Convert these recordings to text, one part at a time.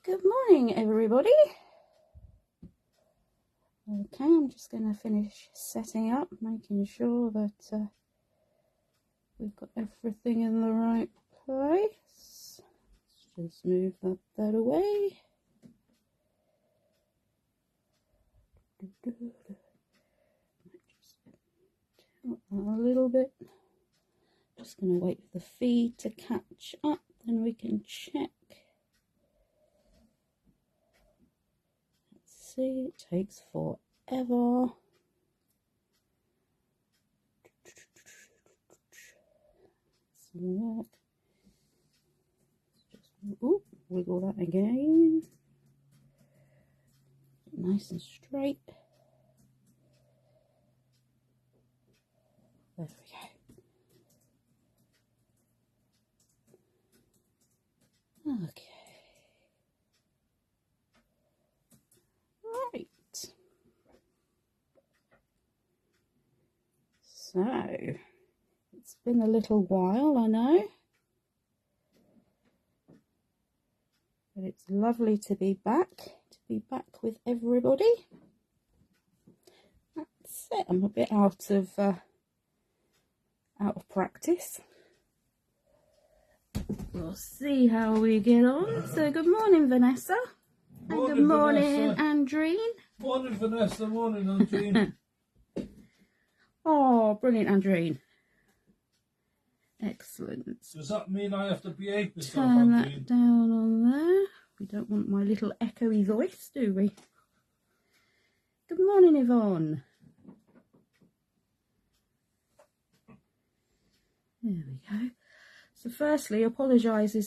Good morning, everybody. Okay, I'm just going to finish setting up, making sure that we've got everything in the right place. Let's just move that away. A little bit. Just going to wait for the feed to catch up, then we can check. Let's see, it takes forever. Look. Just wiggle that again. Nice and straight. There we go. Okay. Right. So, it's been a little while, I know. But it's lovely to be back with everybody. That's it. I'm a bit out of practice. We'll see how we get on. So good morning, Vanessa. And good morning, Andreen. Morning, Vanessa. Morning, Andreen. Oh, brilliant, Andreen. Excellent. Does that mean I have to behave myself, Turn Andreen? that down on there. We don't want my little echoey voice, do we? Good morning, Yvonne. There we go. So firstly, apologising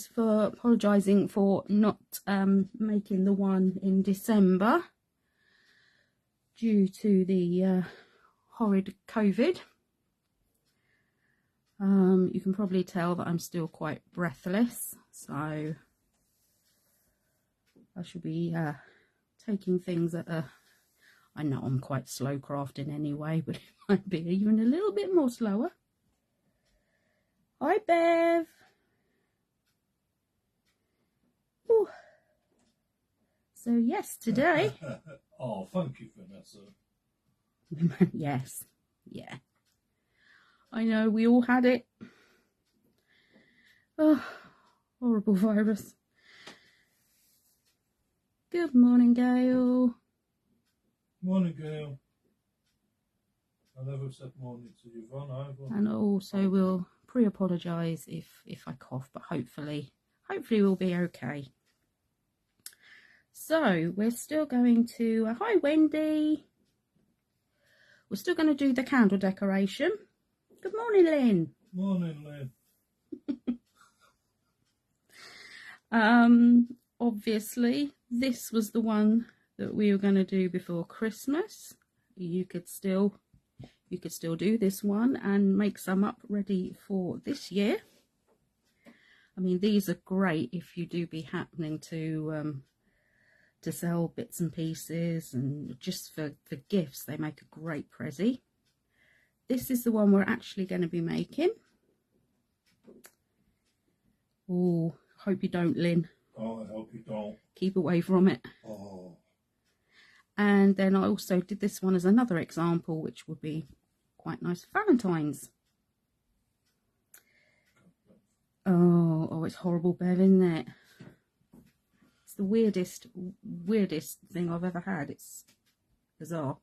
for not making the one in December due to the horrid COVID. You can probably tell that I'm still quite breathless, so I should be taking things at a... I know I'm quite slow crafting anyway, but it might be even a little bit more slower. Hi, Bev. Ooh. So, yes, today... Oh, thank you, Vanessa. Yes, yeah. I know, we all had it. Oh, horrible virus. Good morning, Gail. Morning, Gail. I never said morning to Yvonne either. And also we'll pre-apologise if I cough, but hopefully we'll be okay. So we're still going to hi Wendy. We're still going to do the candle decoration. Good morning, Lynn. Morning, Lynn. Obviously this was the one that we were going to do before Christmas. You could still do this one and make some up ready for this year. I mean, these are great if you do be happening to sell bits and pieces, and just for gifts they make a great prezi. This is the one we're actually going to be making. Oh, hope you don't, Lynn. Oh, I hope you don't. Keep away from it. Oh. And then I also did this one as another example, which would be quite nice for Valentine's. Oh, it's horrible, Bev, isn't it? It's the weirdest thing I've ever had. It's bizarre.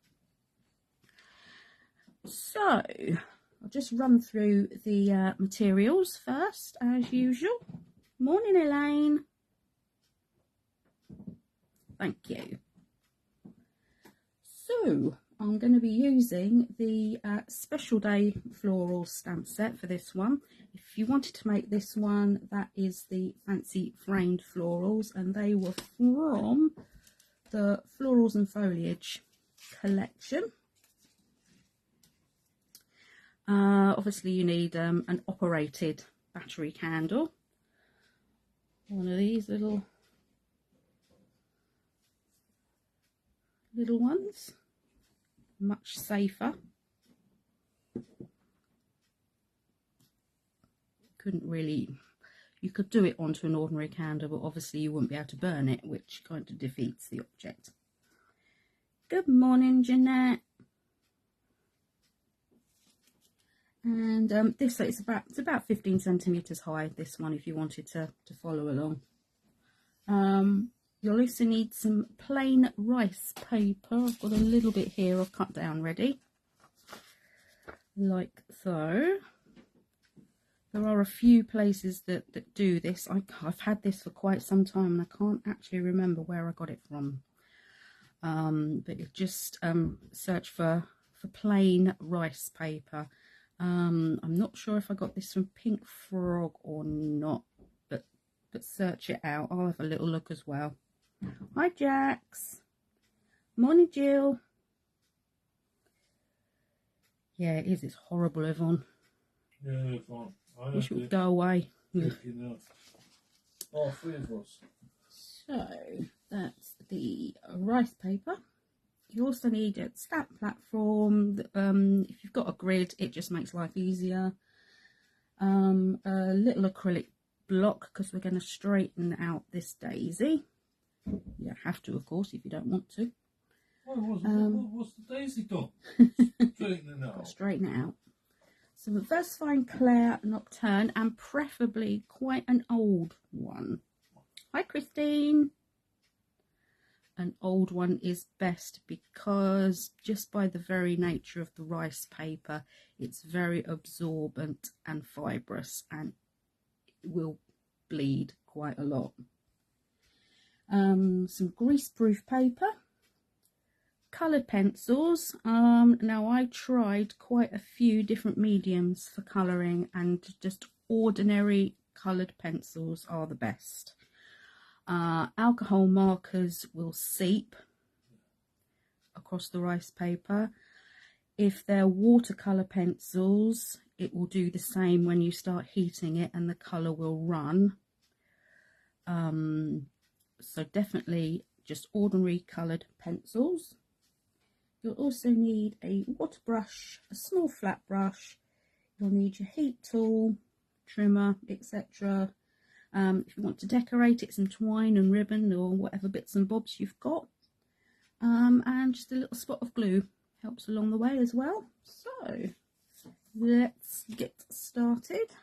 So I'll just run through the materials first, as usual. Morning, Elaine. Thank you. So I'm going to be using the Special Day floral stamp set for this one. If you wanted to make this one, that is the Fancy Framed Florals, and they were from the Florals and Foliage collection. Obviously you need an operated battery candle. One of these little ones. Much safer. You could do it onto an ordinary candle, but obviously you wouldn't be able to burn it, which kind of defeats the object. Good morning, Jeanette. And this, so it's about 15 centimeters high, this one, if you wanted to follow along. You'll also need some plain rice paper. I've got a little bit here I've cut down ready, like so. There are a few places that do this. I've had this for quite some time and I can't actually remember where I got it from. But you just search for plain rice paper. I'm not sure if I got this from Pink Frog or not, but search it out. I'll have a little look as well. Hi Jax. Morning Jill. Yeah, it is. It's horrible, Yvonne. Yeah, Yvonne. I Wish it would go away. All three of us. So that's the rice paper. You also need a stamp platform. If you've got a grid, it just makes life easier. A little acrylic block, because we're going to straighten out this daisy. You have to, of course, if you don't want to. What's the daisy done? Straightening it out. Straighten it out. So the first, find Claire Nocturne, and preferably quite an old one. Hi Christine. An old one is best because just by the very nature of the rice paper, it's very absorbent and fibrous and it will bleed quite a lot. Some greaseproof paper, coloured pencils. Now I tried quite a few different mediums for colouring, and just ordinary coloured pencils are the best. Alcohol markers will seep across the rice paper. If they're watercolour pencils, it will do the same when you start heating it and the colour will run. So definitely just ordinary coloured pencils. You'll also need a water brush, a small flat brush. You'll need your heat tool, trimmer, etc. If you want to decorate it, some twine and ribbon or whatever bits and bobs you've got. And just a little spot of glue helps along the way as well. So let's get started.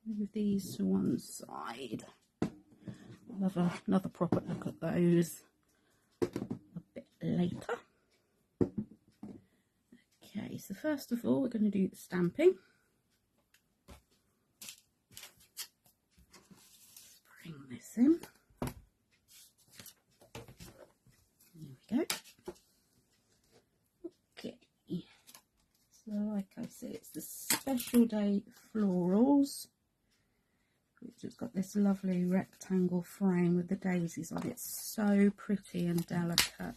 Move these to one side. I'll have another proper look at those a bit later. Okay, so first of all we're going to do the stamping. Bring this in. There we go. Okay, so like I said, it's the Special Day Florals, which has got this lovely rectangle frame with the daisies on it. So pretty and delicate.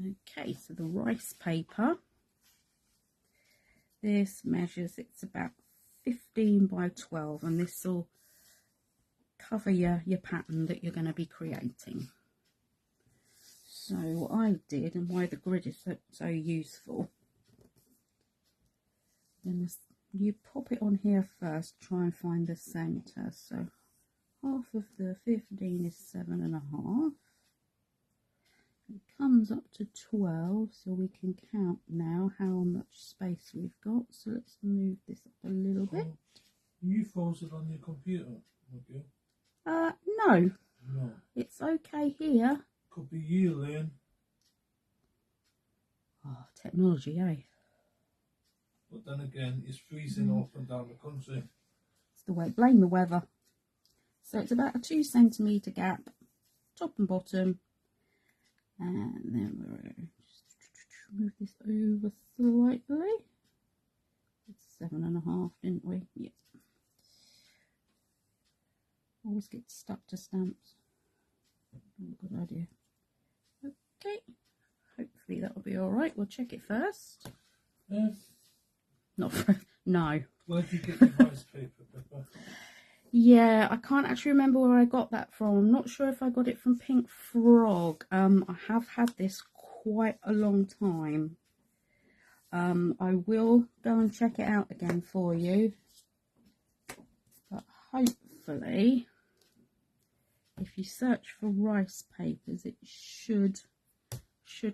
Okay, so the rice paper, this measures, it's about 15 by 12, and this will cover your pattern that you're going to be creating. So what I did, and why the grid is so useful, then you pop it on here first, try and find the centre. So half of the 15 is 7.5. It comes up to 12, so we can count now how much space we've got. So let's move this up a little bit. You froze it on your computer, okay? No. No. It's okay here. Could be you, Lynn. Oh, technology, eh? But then again, it's freezing up and down the country. It's the way. Blame the weather. So it's about a 2 centimetre gap, top and bottom. And then we'll just move this over slightly. It's 7.5, didn't we? Yeah. Always get stuck to stamps. Good idea. Okay. Hopefully that'll be alright. We'll check it first. Not for, no. Where did you get your rice paper, Pippa? Yeah, I can't actually remember where I got that from. I'm not sure if I got it from Pink Frog. I have had this quite a long time. I will go and check it out again for you, but hopefully if you search for rice papers it should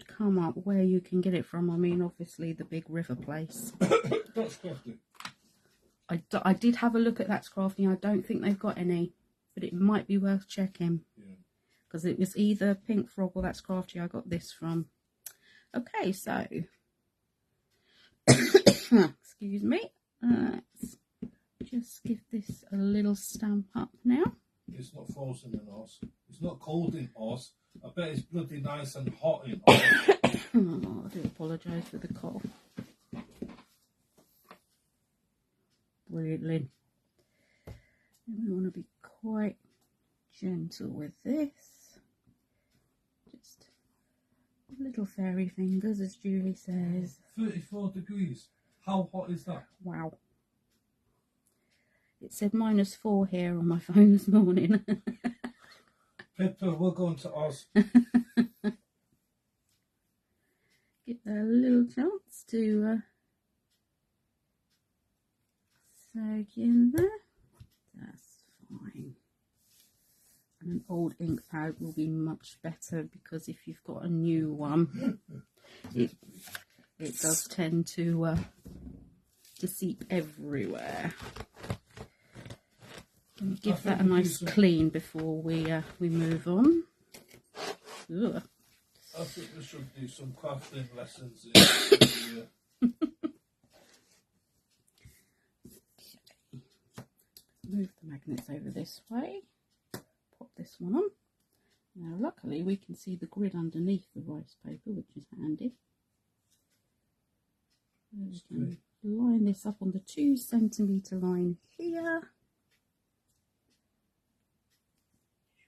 come up where you can get it from. I mean, obviously the Big River place. That's crafty. I did have a look at That's Crafty. I don't think they've got any, but it might be worth checking. Yeah. Because it was either Pink Frog or That's Crafty I got this from. Okay, so excuse me. Let's just give this a little stamp up now. It's not frozen in Oz. It's not cold in Oz. I bet it's bloody nice and hot in Oz. Oh, I do apologise for the cough. Brilliant, Lynn. We want to be quite gentle with this. Just little fairy fingers, as Julie says. 34 degrees. How hot is that? Wow. It said -4 here on my phone this morning. Pippa, we're going to Oz. Get a little chance to soak in there. That's fine. And an old ink pad will be much better, because if you've got a new one, it does tend to seep everywhere. Let me give that a nice clean before we move on. Ugh. I think we should do some crafting lessons in the Move the magnets over this way. Pop this one on. Now luckily we can see the grid underneath the rice paper, which is handy. We can line this up on the 2 centimetre line here.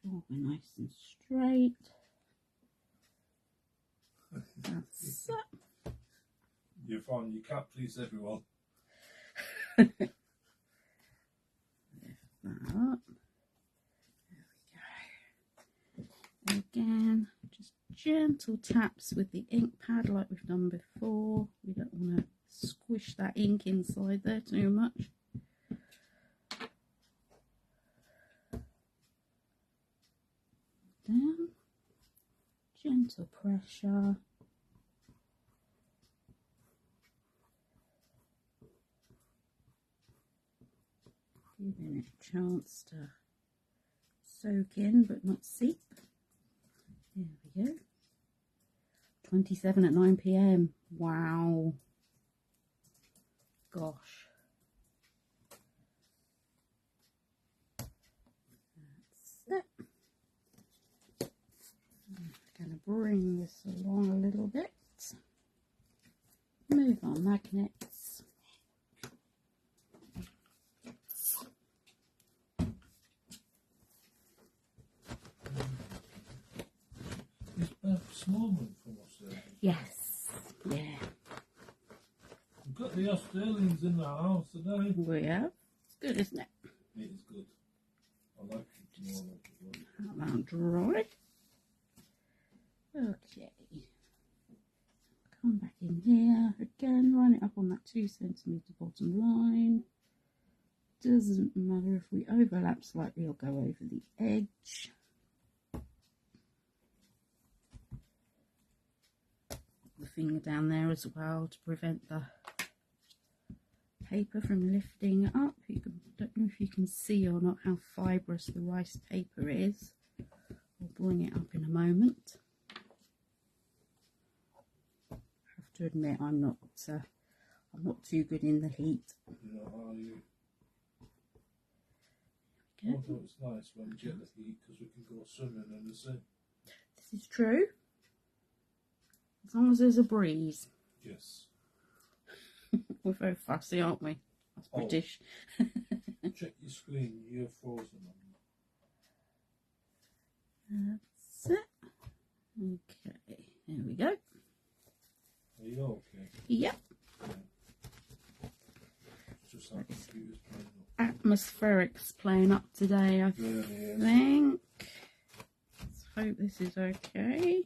Sure, we're nice and straight. That's it. You're fine, you can't please everyone. Lift that up. There we go. Again, just gentle taps with the ink pad like we've done before. We don't want to squish that ink inside there too much. Down. Gentle pressure. Giving it a chance to soak in but not seep. There we go. 27 at 9 p.m. Wow. Gosh. That's it. I'm going to bring this along a little bit. Move our magnets. Is Beth Smallman from Australia? Yes. Yeah. We've got the Australians in the house today. We have. It's good, isn't it? It is good. I like it more like it was. Around dry. Okay. Come back in here again, line it up on that 2 centimetre bottom line. Doesn't matter if we overlap slightly or go over the edge. The finger down there as well to prevent the paper from lifting up. Don't know if you can see or not how fibrous the rice paper is. I'll bring it up in a moment. I have to admit I'm not too good in the heat. You know, how you? Okay. Although it's nice when we get the heat because we can go swimming in the sea. This is true. As long as there's a breeze. Yes. We're very fussy, aren't we? That's British. Check your screen, you're frozen on That's it. Okay, there we go. Are you okay? Yep. Yeah. Just like computers playing up. Atmospherics playing up today, I think. Let's hope this is okay.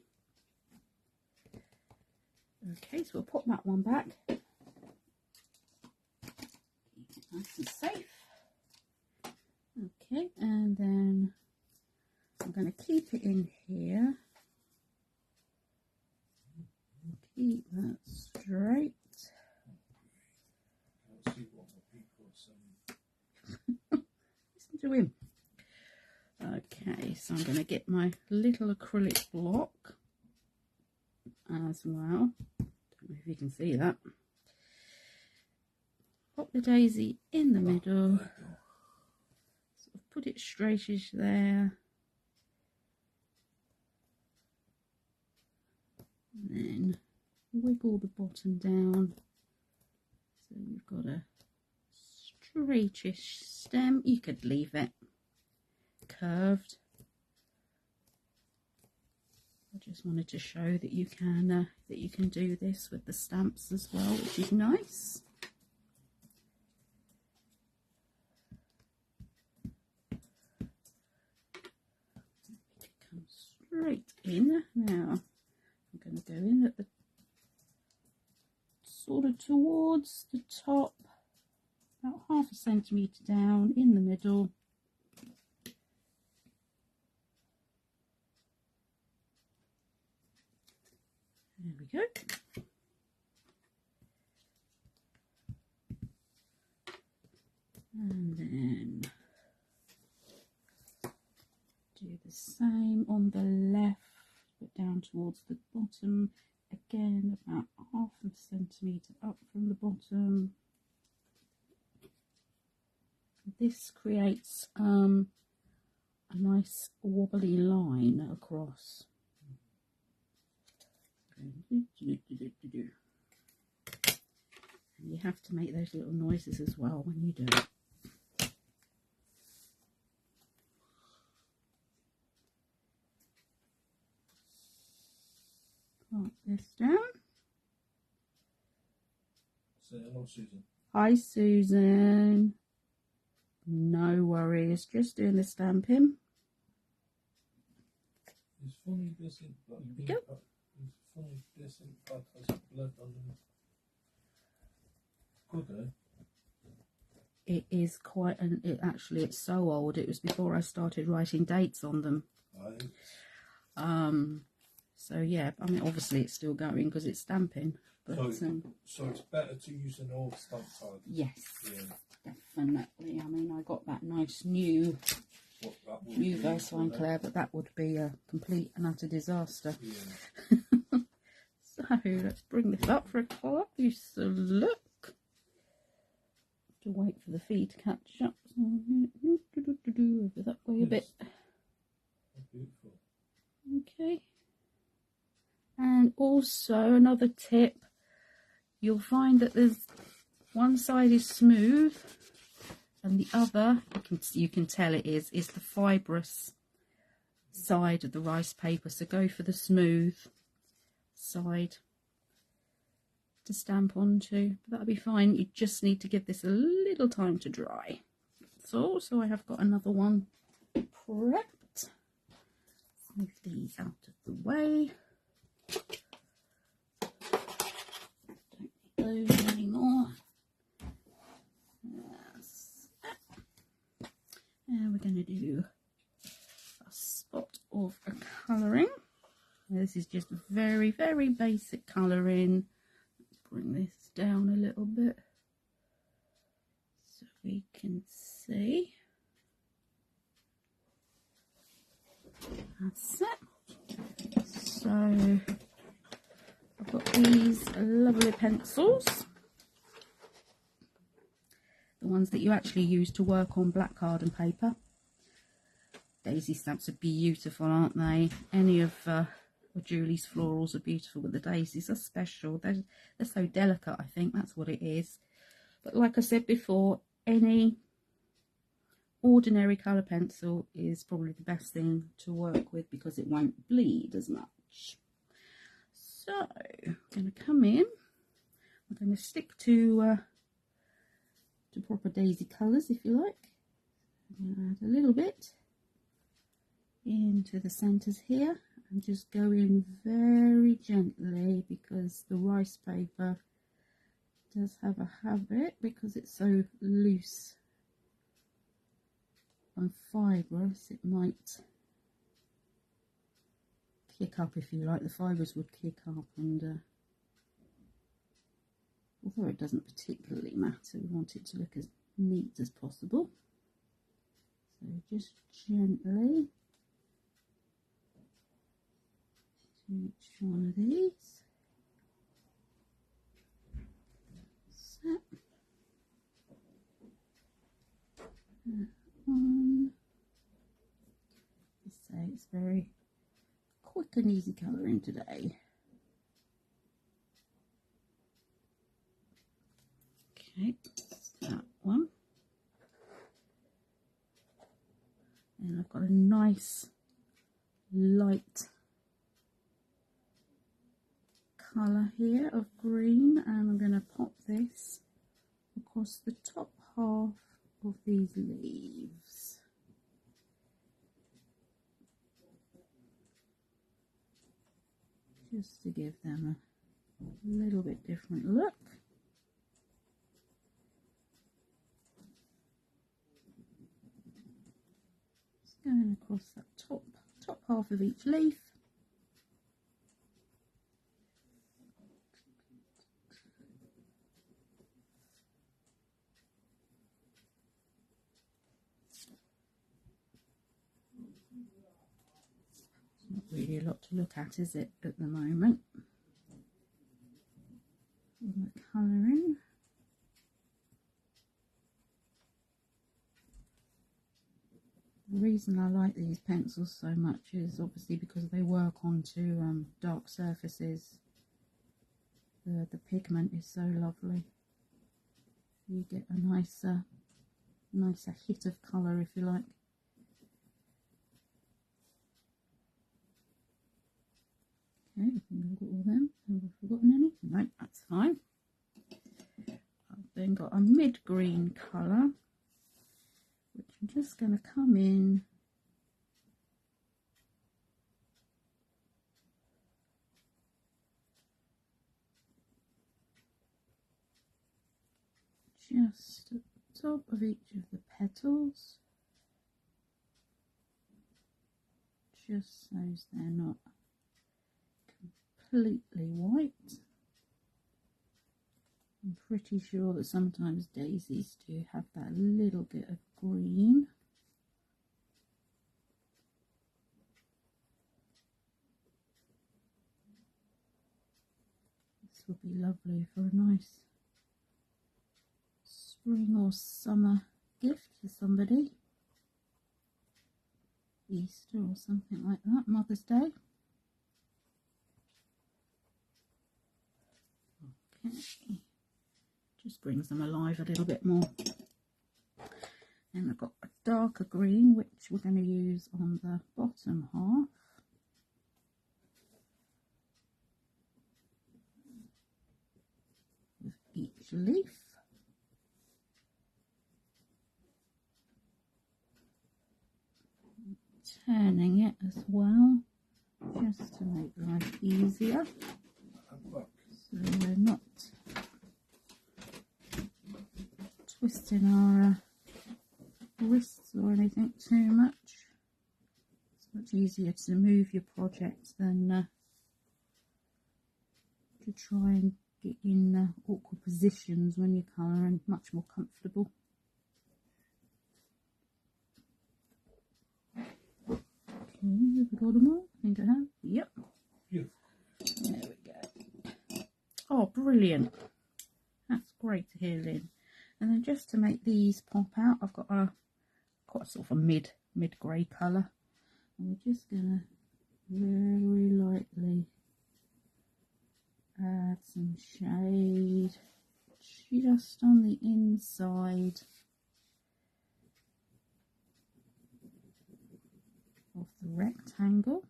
Okay, so we'll pop that one back. Keep it nice and safe. Okay, and then I'm going to keep it in here. Keep that straight. Can't see what the people are saying. Listen to him. Okay, so I'm going to get my little acrylic block as well. Don't know if you can see that. Pop the daisy in the middle. Sort of put it straightish there. And then wiggle the bottom down. So we've got a straightish stem. You could leave it curved. I just wanted to show that you can do this with the stamps as well, which is nice. It comes straight in. Now I'm going to go in at the sort of towards the top, about 1/2 centimetre down in the middle. There we go. And then do the same on the left, but down towards the bottom. Again, about 1/2 centimetre up from the bottom. This creates a nice wobbly line across. And you have to make those little noises as well when you do it. Put this down. Say hello, Susan. Hi, Susan. No worries, just doing the stamping. It's funny this ink pad. Here we go. It's funny this ink pad has blood on it. Good, eh? It is quite an. It's so old. It was before I started writing dates on them. Right. So yeah, I mean, obviously it's still going because it's stamping. But so it's better to use an old stamp pad. yes, Yeah. definitely. I mean, I got that nice new Versailles, but that would be a complete and utter disaster. Yeah. So let's bring this up for a close look. To wait for the feed to catch up. Over that way a bit. Beautiful. Okay. And also another tip, you'll find that there's one side is smooth and the other, you can tell it is the fibrous side of the rice paper. So go for the smooth side to stamp onto. That'll be fine. You just need to give this a little time to dry. That's all. So I have got another one prepped. Move these out of the way. Don't need those anymore. Yes. And we're going to do a spot of a colouring. This is just very, very basic colouring. Let's bring this down a little bit so we can see. That's it. So I've got these lovely pencils, the ones that you actually use to work on black card and paper. Daisy stamps are beautiful, aren't they? Any of Julie's florals are beautiful, but the daisies are special. They're so delicate, I think that's what it is. But like I said before, any ordinary colour pencil is probably the best thing to work with because it won't bleed as much. So I'm going to come in. I'm going to stick to proper daisy colours, if you like. I'm going to add a little bit into the centres here, I'm just going very gently because the rice paper does have a habit, because it's so loose and fibrous, it might kick up, if you like. The fibres would kick up, and although it doesn't particularly matter, we want it to look as neat as possible. So just gently to each one of these. So that one. Just say it's very quick and easy colouring today. Okay, that one. And I've got a nice light colour here of green, and I'm going to pop this across the top half of these leaves. Just to give them a little bit different look. Just going across that top half of each leaf. Not really a lot to look at, is it, at the moment? The colouring. The reason I like these pencils so much is obviously because they work onto dark surfaces. The pigment is so lovely. You get a nicer hit of colour, if you like. Okay, I think I've got all them. Have I forgotten any? No, that's fine. I've then got a mid-green colour, which I'm just going to come in just at the top of each of the petals, just so they're not completely white. I'm pretty sure that sometimes daisies do have that little bit of green. This would be lovely for a nice spring or summer gift for somebody. Easter or something like that, Mother's Day. Okay, just brings them alive a little bit more. And I've got a darker green, which we're going to use on the bottom half. With each leaf. Turning it as well, just to make life easier. So we're not twisting our wrists or anything too much. It's much easier to move your project than to try and get in awkward positions when you're colouring. Much more comfortable. Okay, have we got them all? I think I have. Yep. Yeah. There we go. Oh, brilliant. That's great to hear, Lynn. And then just to make these pop out, I've got quite a sort of a mid-grey colour. And we're just going to very lightly add some shade just on the inside of the rectangle.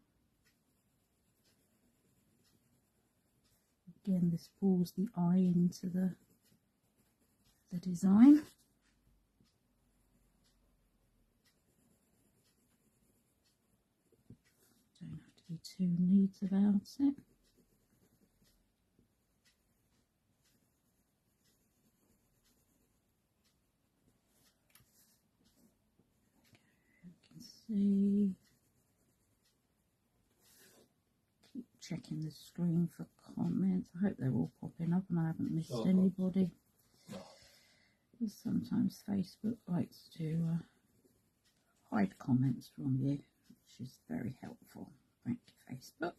Again, this pulls the eye into the design. Don't have to be too neat about it. You can see. Keep checking the screen for comments. I hope they're all popping up and I haven't missed anybody. Because sometimes Facebook likes to hide comments from you, which is very helpful. Thank you, Facebook.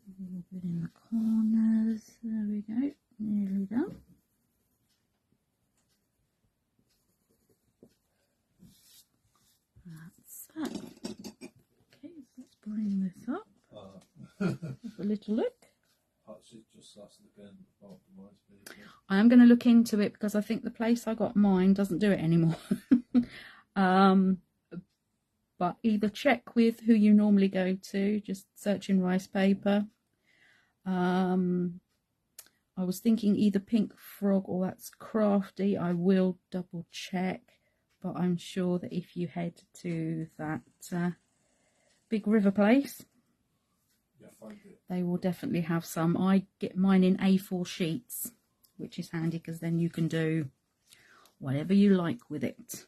A little bit in the corners. There we go. Nearly done. That's that. Okay, so let's bring this up. Have a little look. I am going to look into it because I think the place I got mine doesn't do it anymore. But either check with who you normally go to, just search in rice paper. I was thinking either Pink Frog or That's Crafty. I will double check, but I'm sure that if you head to that Big River place, they will definitely have some. I get mine in A4 sheets, which is handy because then you can do whatever you like with it.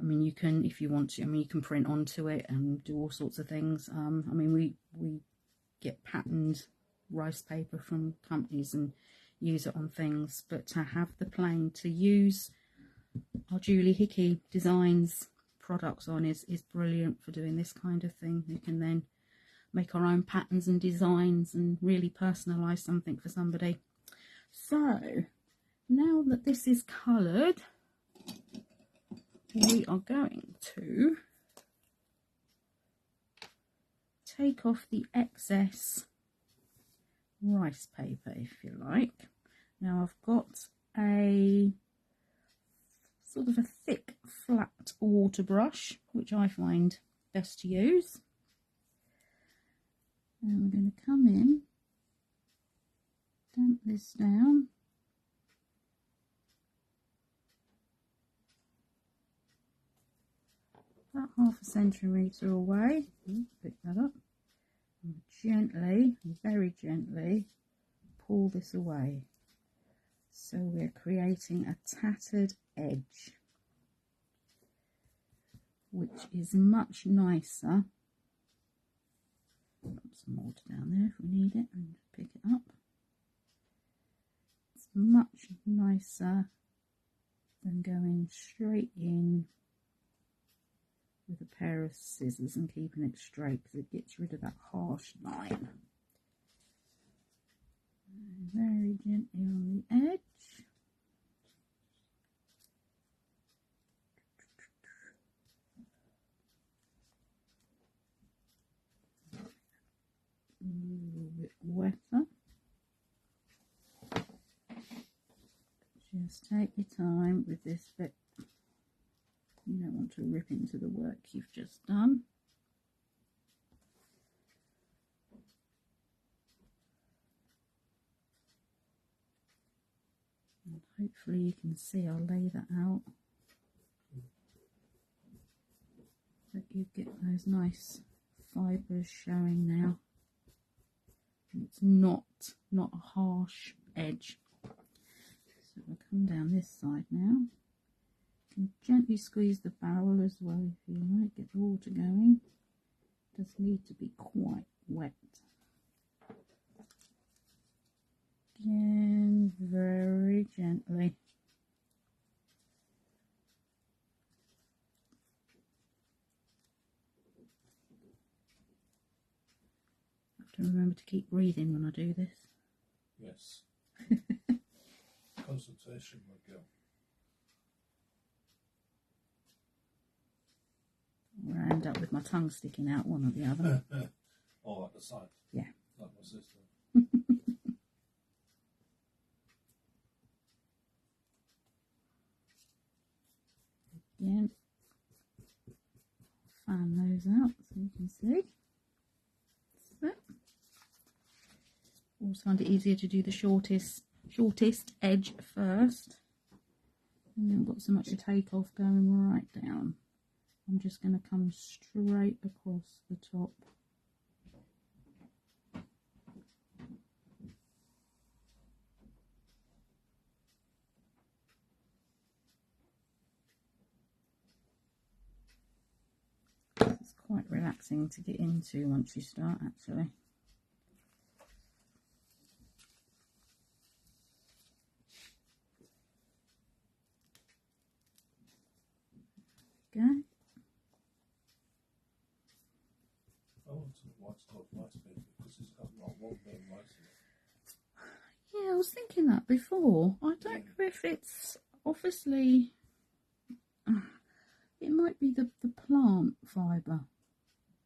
I mean, you can, if you want to, I mean, you can print onto it and do all sorts of things. I mean, we get patterned rice paper from companies and use it on things, but to have the plain to use our Julie Hickey Designs products on is brilliant for doing this kind of thing. You can then make our own patterns and designs and really personalize something for somebody. So now that this is coloured, we are going to take off the excess rice paper, if you like. Now I've got a sort of a thick flat water brush, which I find best to use. And we're going to come in, damp this down. About half a centimetre away. Pick that up. And gently, very gently, pull this away. So we're creating a tattered edge, which is much nicer. Put some water down there if we need it and pick it up. It's much nicer than going straight in with a pair of scissors and keeping it straight, because it gets rid of that harsh line. And very gently on the edge. A little bit wetter. Just take your time with this bit. You don't want to rip into the work you've just done. And hopefully you can see, I'll lay that out, that you get those nice fibres showing now. And it's not a harsh edge. So we'll come down this side now. And gently squeeze the barrel as well if you like, get the water going. It does need to be quite wet. Again, very gently. I have to remember to keep breathing when I do this. Yes. Concentration, my girl. Or I end up with my tongue sticking out, one or the other. Or at the side. Yeah. Like my sister. Again, fan those out so you can see. So always find it easier to do the shortest edge first. And then got so much to take off going right down. I'm just going to come straight across the top. It's quite relaxing to get into once you start, actually. Go. I want some white top rice paper because it's got not one bit of rice in it. Yeah, I was thinking that before. I don't know if it's obviously it might be the plant fibre.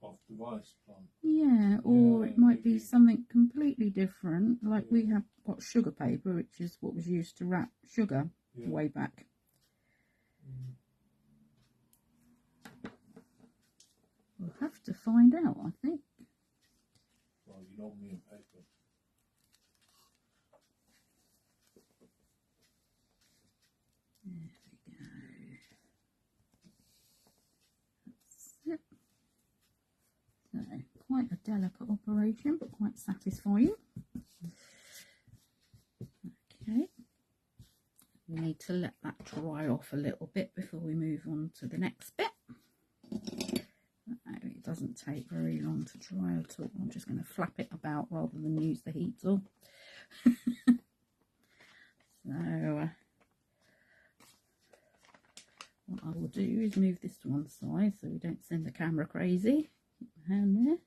Of the rice plant. Yeah, or Yeah, it might maybe. be something completely different. Like we have got sugar paper, which is what was used to wrap sugar way back. We'll have to find out, I think. Well, you know me and paper. There we go. That's it. So, quite a delicate operation, but quite satisfying. Okay. We need to let that dry off a little bit before we move on to the next bit. It doesn't take very long to dry at all. I'm just going to flap it about rather than use the heat tool. So what I will do is move this to one side so we don't send the camera crazy. Keep my hand there.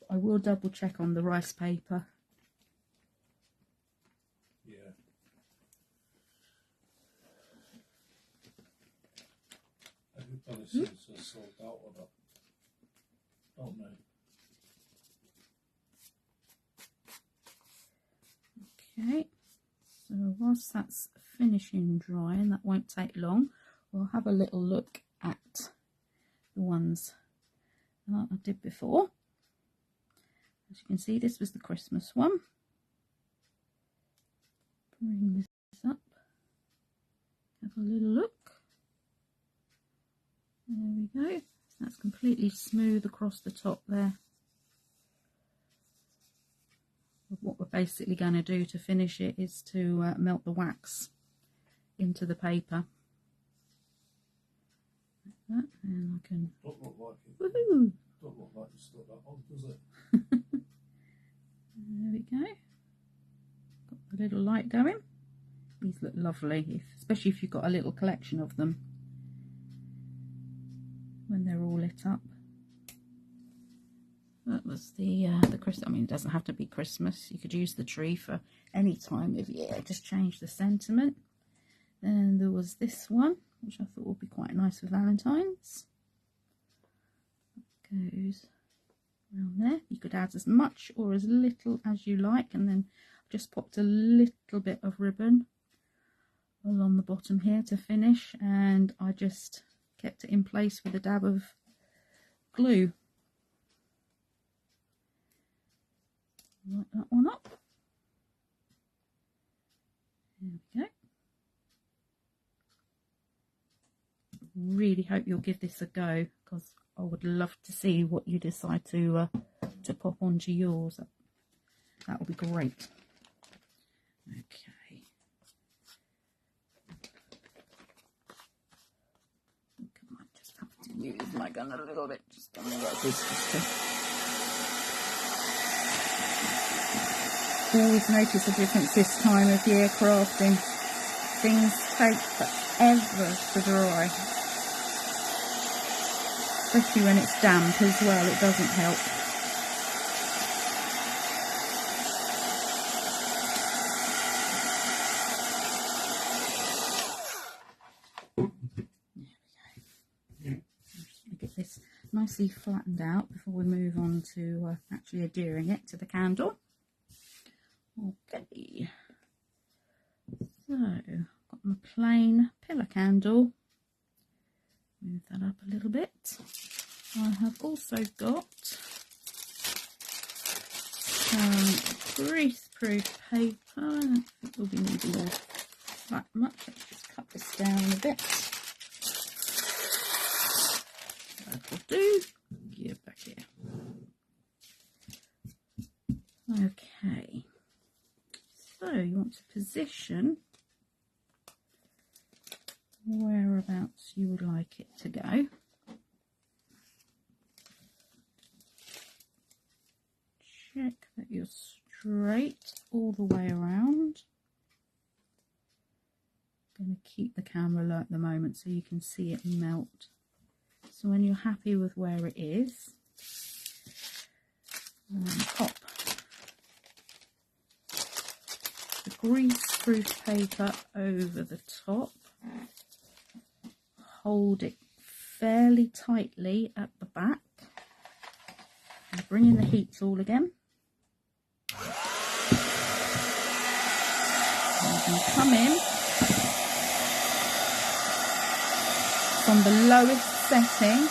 I will double check on the rice paper. Yeah. Everybody seems to have sold out of it, don't they? Okay, so whilst that's finishing drying, that won't take long, we'll have a little look at the ones that I did before. As you can see, this was the Christmas one. Bring this up, have a little look. There we go, that's completely smooth across the top there. What we're basically going to do to finish it is to melt the wax into the paper. Like that, and I can. Don't look like it. Woohoo! Don't look like you stuck that on, does it? There we go. Got the little light going. These look lovely, especially if you've got a little collection of them when they're all lit up. That was the Christmas. I mean, it doesn't have to be Christmas. You could use the tree for any time of year. Just change the sentiment. Then there was this one, which I thought would be quite nice for Valentine's. That goes around there. You could add as much or as little as you like, and then I've just popped a little bit of ribbon along the bottom here to finish, and I just kept it in place with a dab of glue. Light that one up. There we go. Really hope you'll give this a go, because I would love to see what you decide to pop onto yours. That will be great. Okay. I might just have to use my gun a little bit. Just going to get this. Always notice a difference this time of year crafting. Things take forever to dry. Especially when it's damp as well, it doesn't help. There we go. Just going to get this nicely flattened out before we move on to actually adhering it to the candle. Okay, so I've got my plain pillar candle. Move that up a little bit. I have also got some grease-proof paper. I don't think we'll be needing all that much. Let's just cut this down a bit. That'll do. Get it back here. Okay. So you want to position whereabouts you would like it to go. Check that you're straight all the way around. I'm going to keep the camera low at the moment so you can see it melt. So when you're happy with where it is, pop the grease-proof paper over the top. Hold it fairly tightly at the back. And bring in the heat tool again. And you can come in from the lowest setting.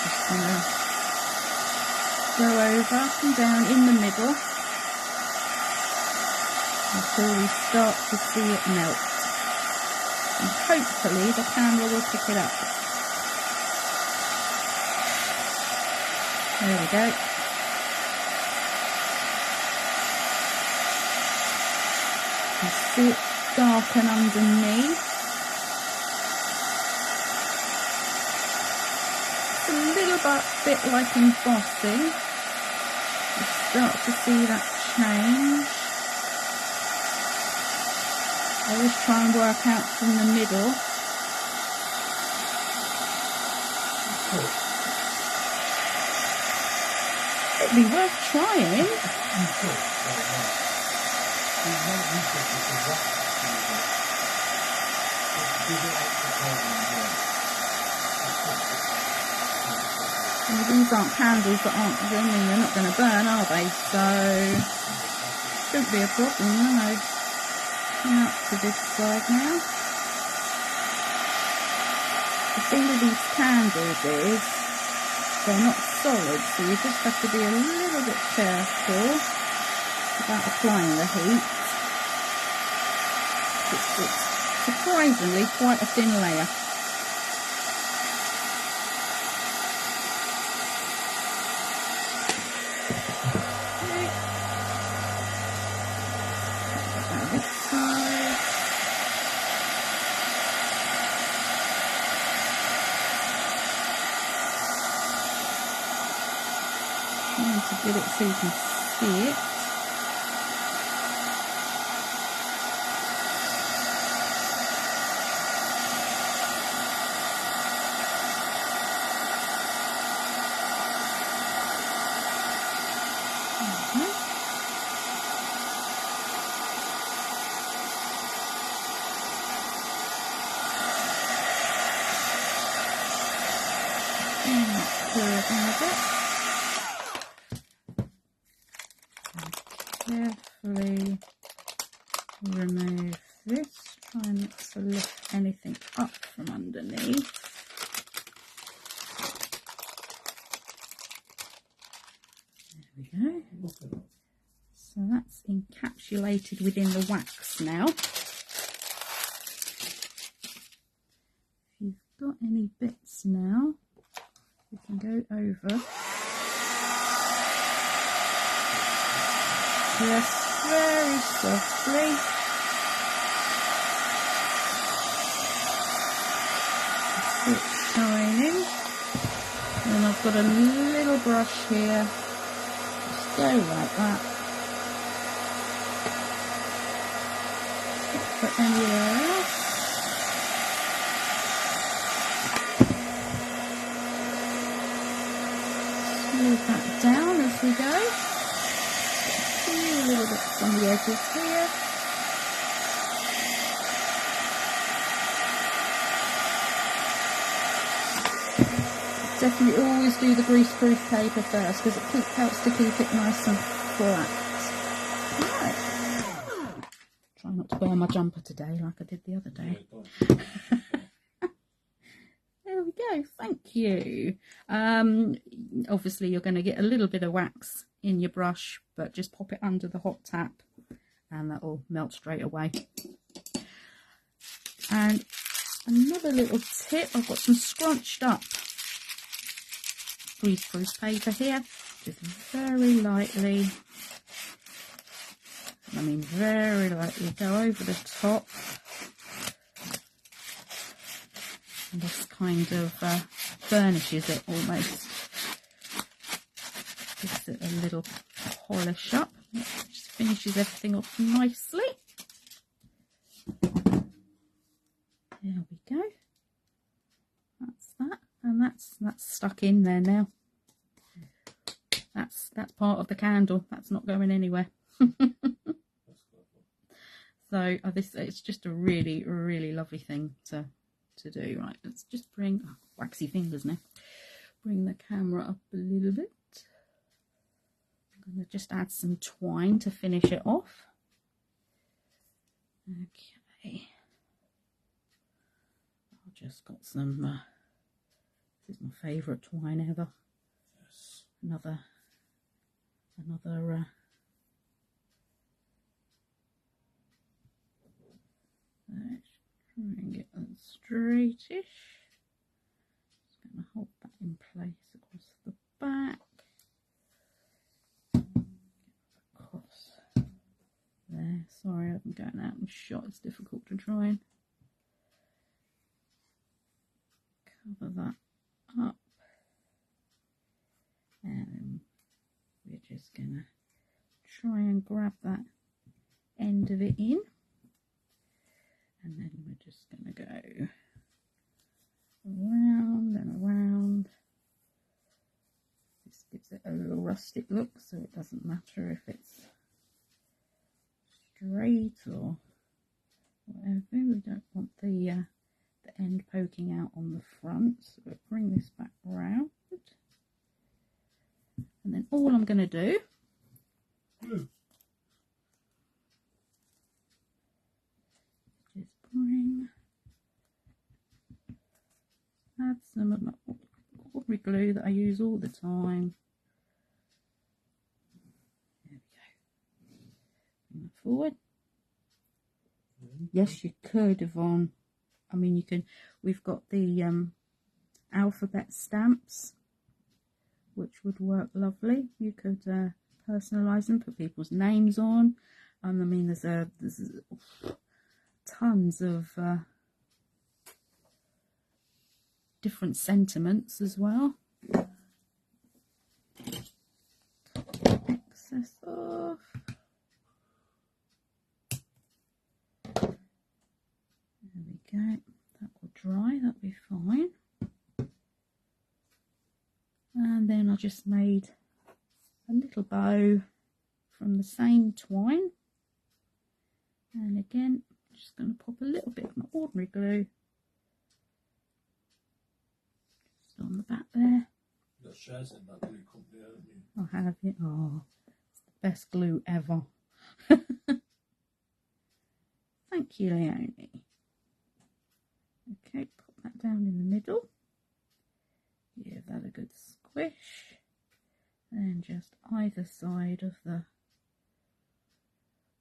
Just going to go over and down in the middle until we start to see it melt. And hopefully the camera will pick it up. There we go. You see it darken underneath. It's a little bit like embossing. You start to see that change. I always try and work out from the middle. It'd be worth trying. These aren't candles that aren't burning, they're not going to burn, are they? So, shouldn't be a problem, no. Come up to this side now. The thing with these candles is, they're not solid, so you just have to be a little bit careful about applying the heat. It's surprisingly quite a thin layer. This side. Trying to get it so you can see it. Carefully remove this, try not to lift anything up from underneath. There we go. So that's encapsulated within the wax now. If you've got any bits now, you can go over. Just very softly. It's shining. And I've got a little brush here. Just go like that. Don't put anywhere else. Smooth that down as we go. A little bit on the edges here. Definitely always do the grease-proof paper first because it helps to keep it nice and flat. Right. Try not to burn my jumper today like I did the other day. There we go. go, thank you. Obviously you're going to get a little bit of wax in your brush, but just pop it under the hot tap and that will melt straight away. And another little tip, I've got some scrunched up greaseproof paper here. Just very lightly, I mean very lightly, go over the top. And this kind of burnishes it almost. Gives it a little polish up. Just finishes everything off nicely. There we go. That's that, and that's stuck in there now. That's part of the candle. That's not going anywhere. So this, it's just a really, really lovely thing to do. Right, let's just bring, oh, waxy fingers now, bring the camera up a little bit. I'm going to just add some twine to finish it off. Okay, I've just got some this is my favourite twine ever. Yes. Another let's try and get that straightish. Just going to hold that in place across the back. Across there. Sorry, I'm going out in shot. It's difficult to try and cover that up. And we're just going to try and grab that end of it in. And then we're just going to go around and around. This gives it a little rustic look, so it doesn't matter if it's straight or whatever. We don't want the end poking out on the front, so we'll bring this back round. And then all I'm going to do is add some of my ordinary glue that I use all the time. There we go. Bring that forward. Yes, you could, Yvonne. I mean, you can. We've got the alphabet stamps, which would work lovely. You could personalise them, put people's names on. I mean, there's tons of different sentiments as well. Excess off. There we go. That will dry. That'll be fine. And then I just made a little bow from the same twine. And again, I'm just going to pop a little bit of my ordinary glue just on the back there. You've got shares in that glue company, haven't you? I have it. Oh, it's the best glue ever. Thank you, Leonie. Okay, put that down in the middle. Give that a good squish. And just either side of the,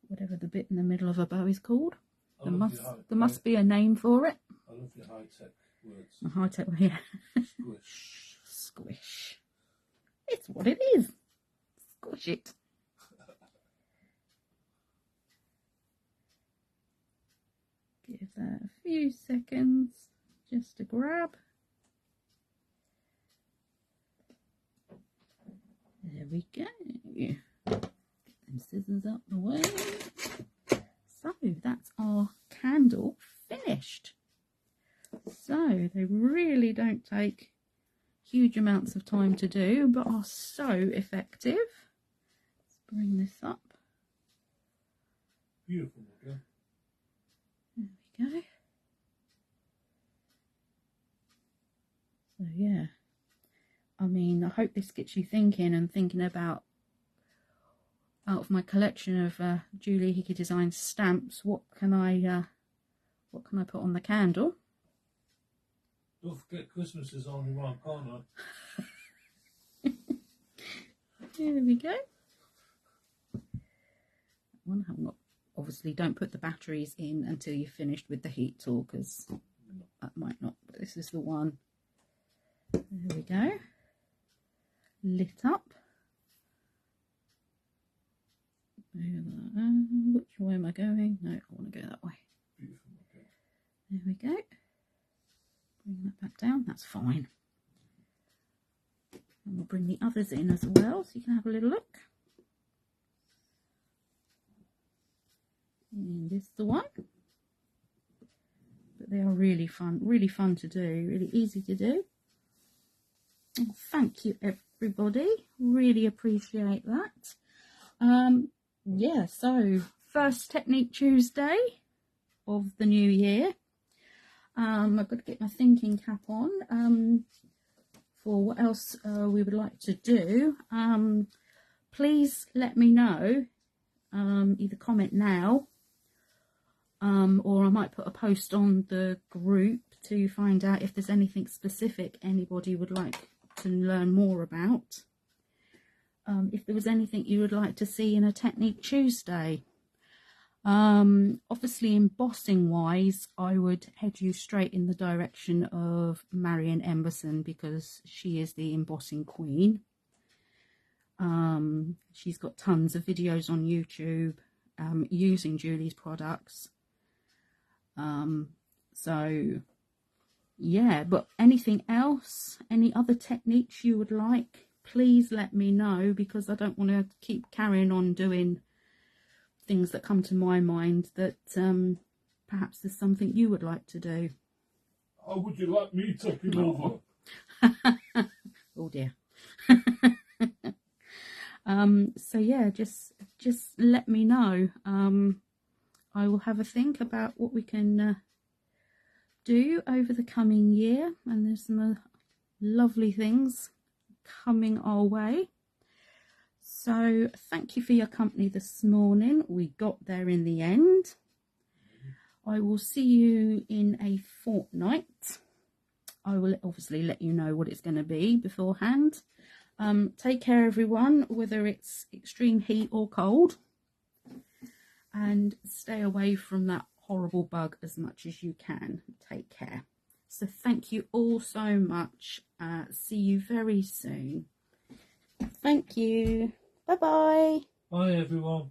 whatever the bit in the middle of a bow is called. There must be a name for it. I love your high-tech words. High-tech, yeah. Squish. Squish. It's what it is. Squish it. Give that a few seconds just to grab. There we go. Get them scissors up the way. So that's our candle finished. So they really don't take huge amounts of time to do, but are so effective. Let's bring this up. Beautiful, okay? There we go. So yeah, I mean, I hope this gets you thinking and thinking about, out of my collection of Julie Hickey Design stamps, what can I put on the candle? Don't forget Christmas is only around the corner. There we go. One I'm not, obviously don't put the batteries in until you're finished with the heat tool, because that might not, but this is the one. There we go. Lit up. Which way am I going? No, I want to go that way. Beautiful. Okay. There we go. Bring that back down. That's fine. And we'll bring the others in as well, so you can have a little look. And this is the one. But they are really fun to do, really easy to do. And thank you everybody, really appreciate that. Yeah, so first Technique Tuesday of the new year. I've got to get my thinking cap on for what else we would like to do. Please let me know, either comment now, or I might put a post on the group to find out if there's anything specific anybody would like to learn more about. If there was anything you would like to see in a Technique Tuesday. Obviously embossing wise, I would head you straight in the direction of Marion Emberson, because she is the embossing queen. She's got tons of videos on YouTube using Julie's products. So yeah, but anything else, any other techniques you would like, please let me know, because I don't want to keep carrying on doing things that come to my mind that perhaps there's something you would like to do. How would you like me taking over? Oh dear. So yeah, just let me know. I will have a think about what we can do over the coming year, and there's some lovely things coming our way. So thank you for your company this morning. We got there in the end. I will see you in a fortnight. I will obviously let you know what it's going to be beforehand. Take care everyone, whether it's extreme heat or cold, and stay away from that horrible bug as much as you can. Take care. So thank you all so much. See you very soon. Thank you. Bye bye. Bye everyone.